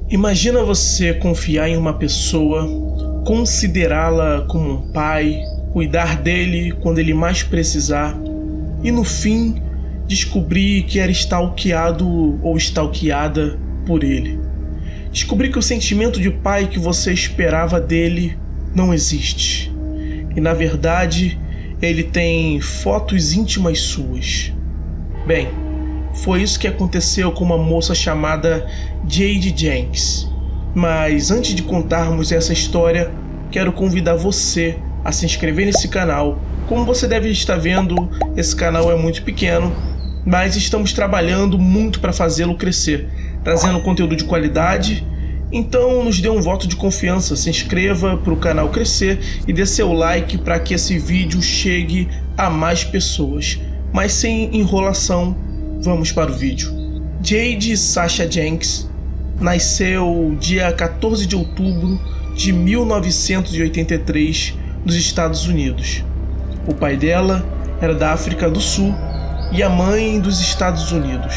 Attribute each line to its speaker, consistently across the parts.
Speaker 1: Imagina você confiar em uma pessoa, considerá-la como um pai, cuidar dele quando ele mais precisar e no fim descobrir que era stalkeado ou stalkeada por ele. Descobrir que o sentimento de pai que você esperava dele não existe. E na verdade, ele tem fotos íntimas suas. Bem, foi isso que aconteceu com uma moça chamada Jade Jenks. Mas antes de contarmos essa história, quero convidar você a se inscrever nesse canal. Como você deve estar vendo, esse canal é muito pequeno, mas estamos trabalhando muito para fazê-lo crescer, trazendo conteúdo de qualidade. Então nos dê um voto de confiança, se inscreva para o canal crescer e dê seu like para que esse vídeo chegue a mais pessoas. Mas sem enrolação, vamos para o vídeo. Jade Sasha Jenks nasceu dia 14 de outubro de 1983 nos Estados Unidos. O pai dela era da África do Sul e a mãe dos Estados Unidos.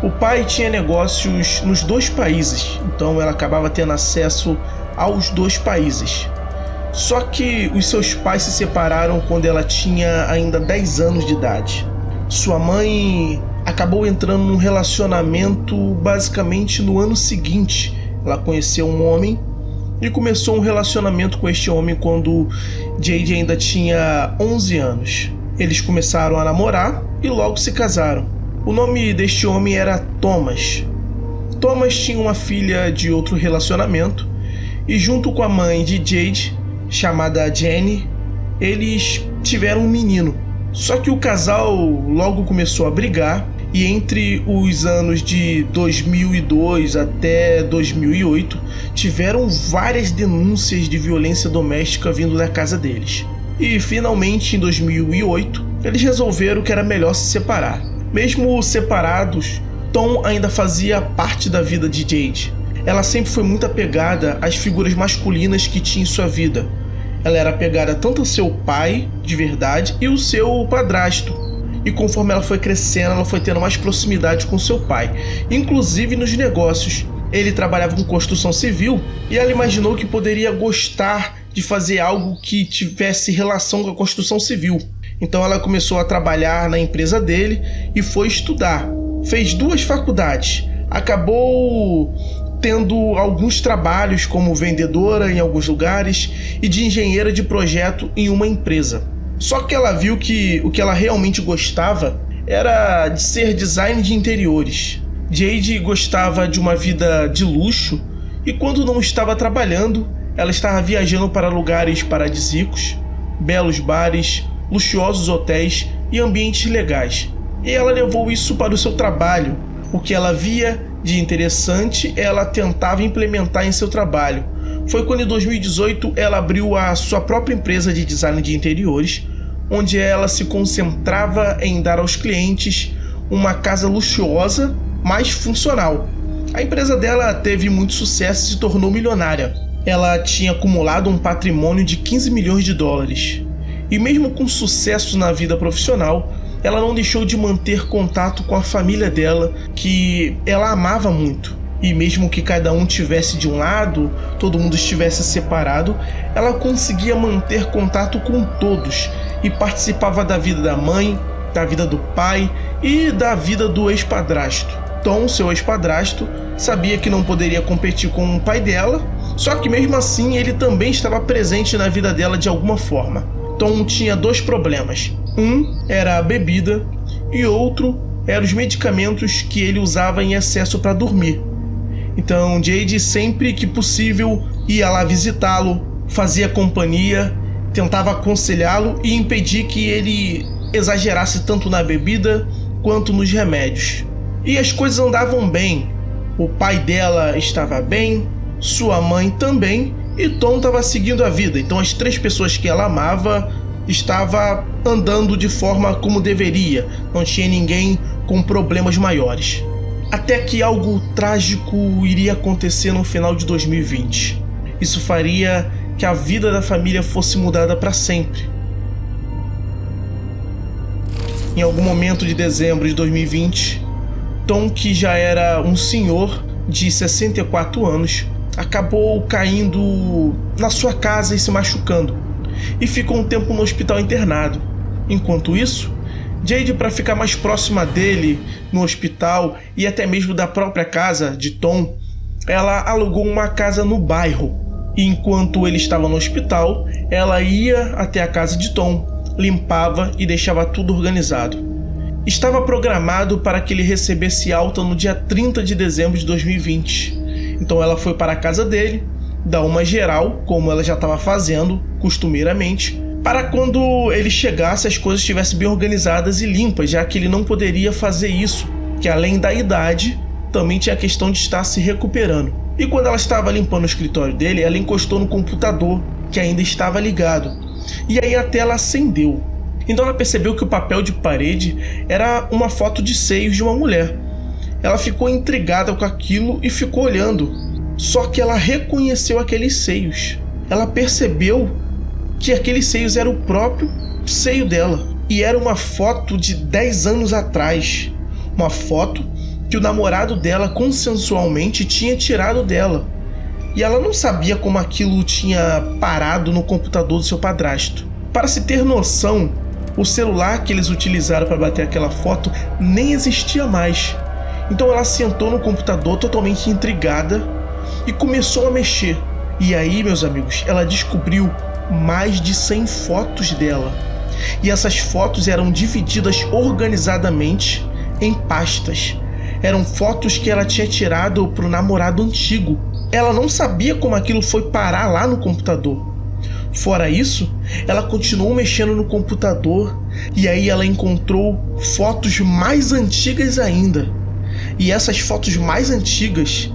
Speaker 1: O pai tinha negócios nos dois países, então ela acabava tendo acesso aos dois países. Só que os seus pais se separaram quando ela tinha ainda 10 anos de idade. Sua mãe acabou entrando num relacionamento basicamente no ano seguinte. Ela conheceu um homem e começou um relacionamento com este homem quando Jade ainda tinha 11 anos. Eles começaram a namorar e logo se casaram. O nome deste homem era Thomas. Thomas tinha uma filha de outro relacionamento e junto com a mãe de Jade, chamada Jenny, eles tiveram um menino. Só que o casal logo começou a brigar e entre os anos de 2002 até 2008 tiveram várias denúncias de violência doméstica vindo da casa deles. E finalmente em 2008 eles resolveram que era melhor se separar. Mesmo separados, Tom ainda fazia parte da vida de Jade. Ela sempre foi muito apegada às figuras masculinas que tinha em sua vida. Ela era apegada tanto ao seu pai, de verdade, e o seu padrasto. E conforme ela foi crescendo, ela foi tendo mais proximidade com seu pai. Inclusive nos negócios. Ele trabalhava com construção civil e ela imaginou que poderia gostar de fazer algo que tivesse relação com a construção civil. Então ela começou a trabalhar na empresa dele e foi estudar. Fez 2 faculdades. Acabou tendo alguns trabalhos como vendedora em alguns lugares e de engenheira de projeto em uma empresa. Só que ela viu que o que ela realmente gostava era de ser design de interiores. Jade gostava de uma vida de luxo e quando não estava trabalhando, ela estava viajando para lugares paradisíacos, belos bares, luxuosos hotéis e ambientes legais. E ela levou isso para o seu trabalho. O que ela via de interessante, ela tentava implementar em seu trabalho. Foi quando em 2018 ela abriu a sua própria empresa de design de interiores, onde ela se concentrava em dar aos clientes uma casa luxuosa, mas funcional. A empresa dela teve muito sucesso e se tornou milionária. Ela tinha acumulado um patrimônio de 15 milhões de dólares. E mesmo com sucesso na vida profissional, ela não deixou de manter contato com a família dela, que ela amava muito. E mesmo que cada um tivesse de um lado, todo mundo estivesse separado, ela conseguia manter contato com todos e participava da vida da mãe, da vida do pai e da vida do ex-padrasto. Tom, seu ex-padrasto, sabia que não poderia competir com o pai dela, só que mesmo assim ele também estava presente na vida dela de alguma forma. Tom tinha 2 problemas. Um era a bebida e outro eram os medicamentos que ele usava em excesso para dormir. Então Jade sempre que possível ia lá visitá-lo, fazia companhia, tentava aconselhá-lo e impedir que ele exagerasse tanto na bebida quanto nos remédios. E as coisas andavam bem. O pai dela estava bem, sua mãe também, e Tom estava seguindo a vida. Então as 3 pessoas que ela amava estava andando de forma como deveria. Não tinha ninguém com problemas maiores. Até que algo trágico iria acontecer no final de 2020. Isso faria que a vida da família fosse mudada para sempre. Em algum momento de dezembro de 2020, Tom, que já era um senhor, de 64 anos, acabou caindo na sua casa e se machucando, e ficou um tempo no hospital internado. Enquanto isso, Jade, para ficar mais próxima dele no hospital e até mesmo da própria casa de Tom, ela alugou uma casa no bairro. E enquanto ele estava no hospital, ela ia até a casa de Tom, limpava e deixava tudo organizado. Estava programado para que ele recebesse alta no dia 30 de dezembro de 2020. Então ela foi para a casa dele, dar uma geral, como ela já estava fazendo costumeiramente, para quando ele chegasse as coisas estivessem bem organizadas e limpas, já que ele não poderia fazer isso, que além da idade, também tinha a questão de estar se recuperando. E quando ela estava limpando o escritório dele, ela encostou no computador, que ainda estava ligado, e aí a tela acendeu. Então ela percebeu que o papel de parede era uma foto de seios de uma mulher. Ela ficou intrigada com aquilo e ficou olhando, só que ela reconheceu aqueles seios. Ela percebeu que aqueles seios eram o próprio seio dela. E era uma foto de 10 anos atrás. Uma foto que o namorado dela consensualmente tinha tirado dela. E ela não sabia como aquilo tinha parado no computador do seu padrasto. Para se ter noção, o celular que eles utilizaram para bater aquela foto nem existia mais. Então ela sentou no computador totalmente intrigada e começou a mexer. E aí, meus amigos, ela descobriu mais de 100 fotos dela. E essas fotos eram divididas organizadamente em pastas. Eram fotos que ela tinha tirado para o namorado antigo. Ela não sabia como aquilo foi parar lá no computador. Fora isso, ela continuou mexendo no computador e aí ela encontrou fotos mais antigas ainda. E essas fotos mais antigas,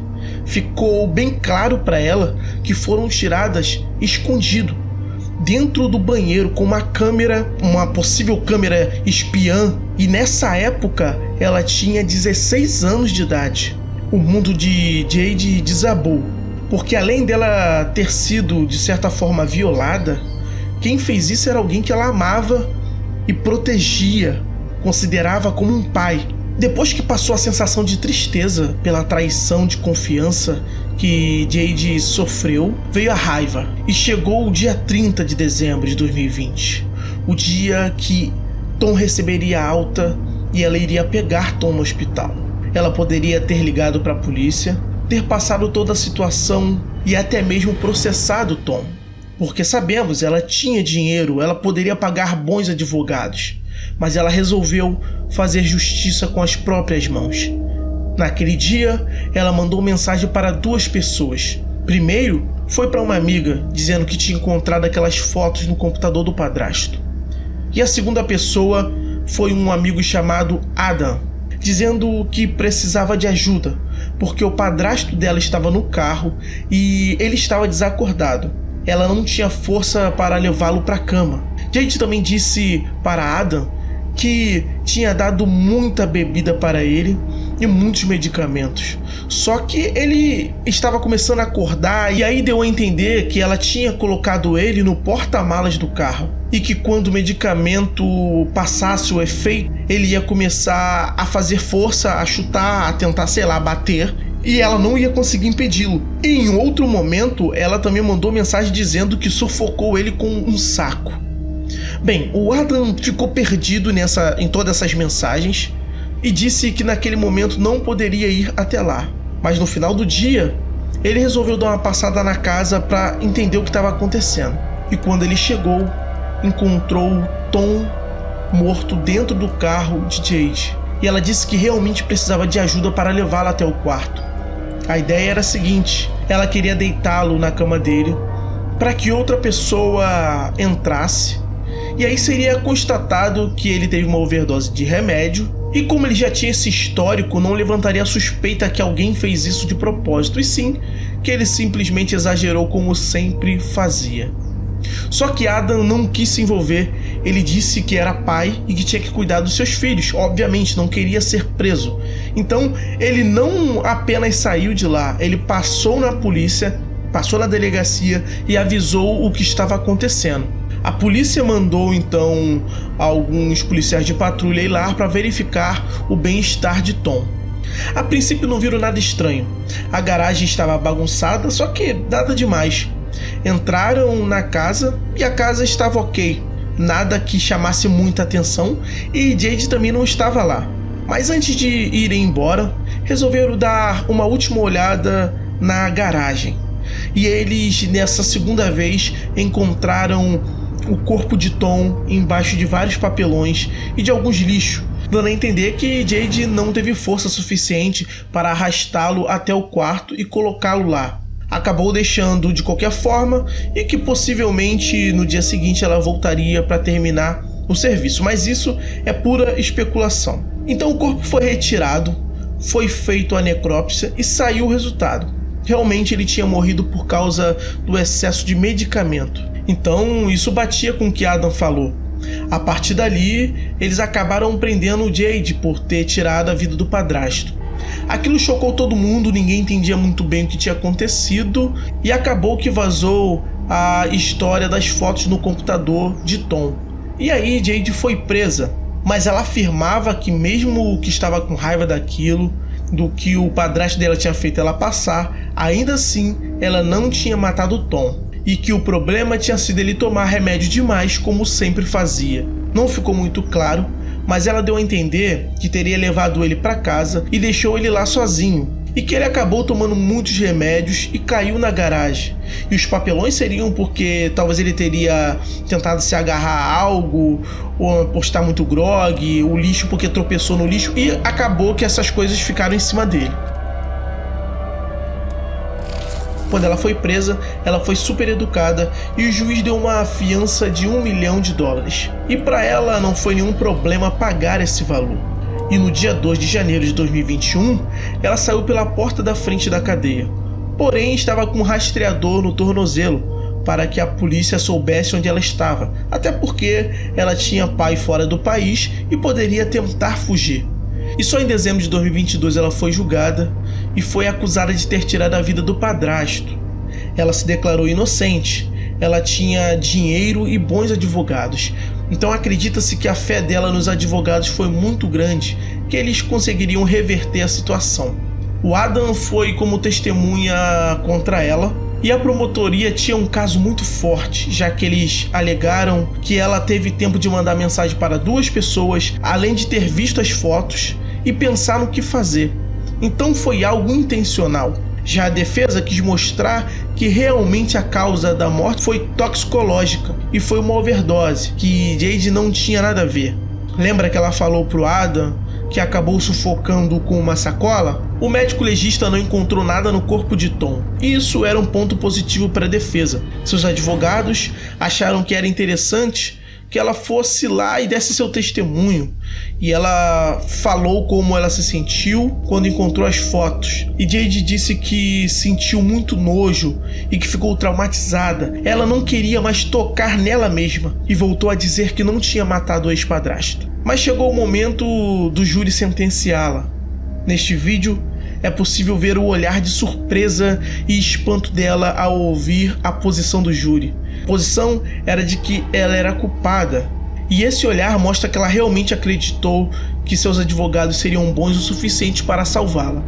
Speaker 1: ficou bem claro para ela que foram tiradas escondido, dentro do banheiro, com uma câmera, uma possível câmera espiã. E nessa época ela tinha 16 anos de idade. O mundo de Jade desabou, porque além dela ter sido de certa forma violada, quem fez isso era alguém que ela amava e protegia, considerava como um pai. Depois que passou a sensação de tristeza pela traição de confiança que Jade sofreu, veio a raiva. E chegou o dia 30 de dezembro de 2020, o dia que Tom receberia alta e ela iria pegar Tom no hospital. Ela poderia ter ligado para a polícia, ter passado toda a situação e até mesmo processado Tom. Porque sabemos, ela tinha dinheiro, ela poderia pagar bons advogados. Mas ela resolveu fazer justiça com as próprias mãos. Naquele dia, ela mandou mensagem para 2 pessoas. Primeiro, foi para uma amiga, dizendo que tinha encontrado aquelas fotos no computador do padrasto. E a segunda pessoa foi um amigo chamado Adam, dizendo que precisava de ajuda, porque o padrasto dela estava no carro e ele estava desacordado. Ela não tinha força para levá-lo para a cama. Jade também disse para Adam que tinha dado muita bebida para ele e muitos medicamentos. Só que ele estava começando a acordar e aí deu a entender que ela tinha colocado ele no porta-malas do carro e que quando o medicamento passasse o efeito, ele ia começar a fazer força, a chutar, a tentar, bater, e ela não ia conseguir impedi-lo. E em outro momento, ela também mandou mensagem dizendo que sufocou ele com um saco. Bem, o Adam ficou perdido em todas essas mensagens e disse que naquele momento não poderia ir até lá. Mas no final do dia, ele resolveu dar uma passada na casa para entender o que estava acontecendo. E quando ele chegou, encontrou Tom morto dentro do carro de Jade. E ela disse que realmente precisava de ajuda para levá-lo até o quarto. A ideia era a seguinte: ela queria deitá-lo na cama dele para que outra pessoa entrasse e aí seria constatado que ele teve uma overdose de remédio, e como ele já tinha esse histórico, não levantaria a suspeita que alguém fez isso de propósito, e sim que ele simplesmente exagerou como sempre fazia. Só que Adam não quis se envolver. Ele disse que era pai e que tinha que cuidar dos seus filhos, obviamente não queria ser preso. Então ele não apenas saiu de lá, ele passou na polícia, passou na delegacia e avisou o que estava acontecendo. A polícia mandou então alguns policiais de patrulha ir lá para verificar o bem-estar de Tom. A princípio não viram nada estranho. A garagem estava bagunçada, só que nada demais. Entraram na casa e a casa estava ok. Nada que chamasse muita atenção e Jade também não estava lá. Mas antes de irem embora, resolveram dar uma última olhada na garagem. E eles, nessa segunda vez, encontraram o corpo de Tom embaixo de vários papelões e de alguns lixos, dando a entender que Jade não teve força suficiente para arrastá-lo até o quarto e colocá-lo lá. Acabou deixando de qualquer forma e que possivelmente no dia seguinte ela voltaria para terminar o serviço, mas isso é pura especulação. Então o corpo foi retirado, foi feito a necrópsia e saiu o resultado. Realmente ele tinha morrido por causa do excesso de medicamento. Então isso batia com o que Adam falou. A partir dali, eles acabaram prendendo Jade por ter tirado a vida do padrasto. Aquilo chocou todo mundo, ninguém entendia muito bem o que tinha acontecido e acabou que vazou a história das fotos no computador de Tom. E aí Jade foi presa, mas ela afirmava que mesmo que estava com raiva daquilo, do que o padrasto dela tinha feito ela passar, ainda assim ela não tinha matado Tom. E que o problema tinha sido ele tomar remédio demais, como sempre fazia. Não ficou muito claro, mas ela deu a entender que teria levado ele para casa e deixou ele lá sozinho, e que ele acabou tomando muitos remédios e caiu na garagem. E os papelões seriam porque talvez ele teria tentado se agarrar a algo, ou postar muito grog, o lixo porque tropeçou no lixo, e acabou que essas coisas ficaram em cima dele. Quando ela foi presa, ela foi super educada e o juiz deu uma fiança de $1 milhão. E para ela não foi nenhum problema pagar esse valor. E no dia 2 de janeiro de 2021, ela saiu pela porta da frente da cadeia. Porém, estava com um rastreador no tornozelo para que a polícia soubesse onde ela estava, até porque ela tinha pai fora do país e poderia tentar fugir. E só em dezembro de 2022 ela foi julgada e foi acusada de ter tirado a vida do padrasto. Ela se declarou inocente, ela tinha dinheiro e bons advogados, então acredita-se que a fé dela nos advogados foi muito grande, que eles conseguiriam reverter a situação. O Adam foi como testemunha contra ela, e a promotoria tinha um caso muito forte, já que eles alegaram que ela teve tempo de mandar mensagem para 2 pessoas, além de ter visto as fotos e pensar no que fazer. Então foi algo intencional. Já a defesa quis mostrar que realmente a causa da morte foi toxicológica e foi uma overdose, que Jade não tinha nada a ver. Lembra que ela falou pro Adam que acabou sufocando com uma sacola? O médico legista não encontrou nada no corpo de Tom, e isso era um ponto positivo para a defesa. Seus advogados acharam que era interessante que ela fosse lá e desse seu testemunho, e ela falou como ela se sentiu quando encontrou as fotos. E Jade disse que sentiu muito nojo e que ficou traumatizada. Ela não queria mais tocar nela mesma e voltou a dizer que não tinha matado o ex-padrasto. Mas chegou o momento do júri sentenciá-la. Neste vídeo é possível ver o olhar de surpresa e espanto dela ao ouvir a posição do júri. A posição era de que ela era culpada, e esse olhar mostra que ela realmente acreditou que seus advogados seriam bons o suficiente para salvá-la.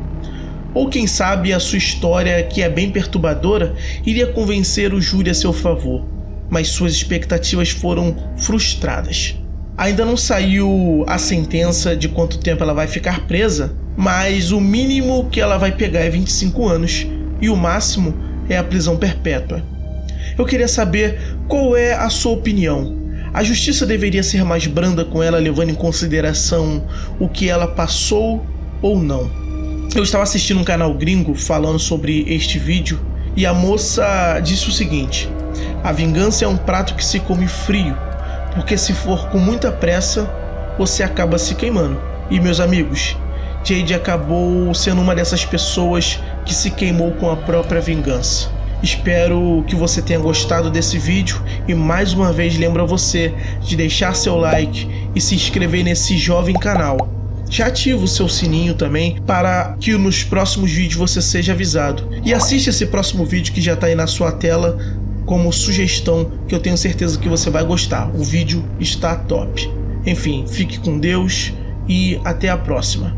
Speaker 1: Ou quem sabe a sua história, que é bem perturbadora, iria convencer o júri a seu favor, mas suas expectativas foram frustradas. Ainda não saiu a sentença de quanto tempo ela vai ficar presa, mas o mínimo que ela vai pegar é 25 anos e o máximo é a prisão perpétua. Eu queria saber qual é a sua opinião. A justiça deveria ser mais branda com ela, levando em consideração o que ela passou ou não? Eu estava assistindo um canal gringo falando sobre este vídeo e a moça disse o seguinte: a vingança é um prato que se come frio, porque se for com muita pressa, você acaba se queimando. E meus amigos, Jade acabou sendo uma dessas pessoas que se queimou com a própria vingança. Espero que você tenha gostado desse vídeo e mais uma vez lembro você de deixar seu like e se inscrever nesse jovem canal. Já ativa o seu sininho também para que nos próximos vídeos você seja avisado. E assiste esse próximo vídeo que já está aí na sua tela como sugestão, que eu tenho certeza que você vai gostar. O vídeo está top. Enfim, fique com Deus e até a próxima.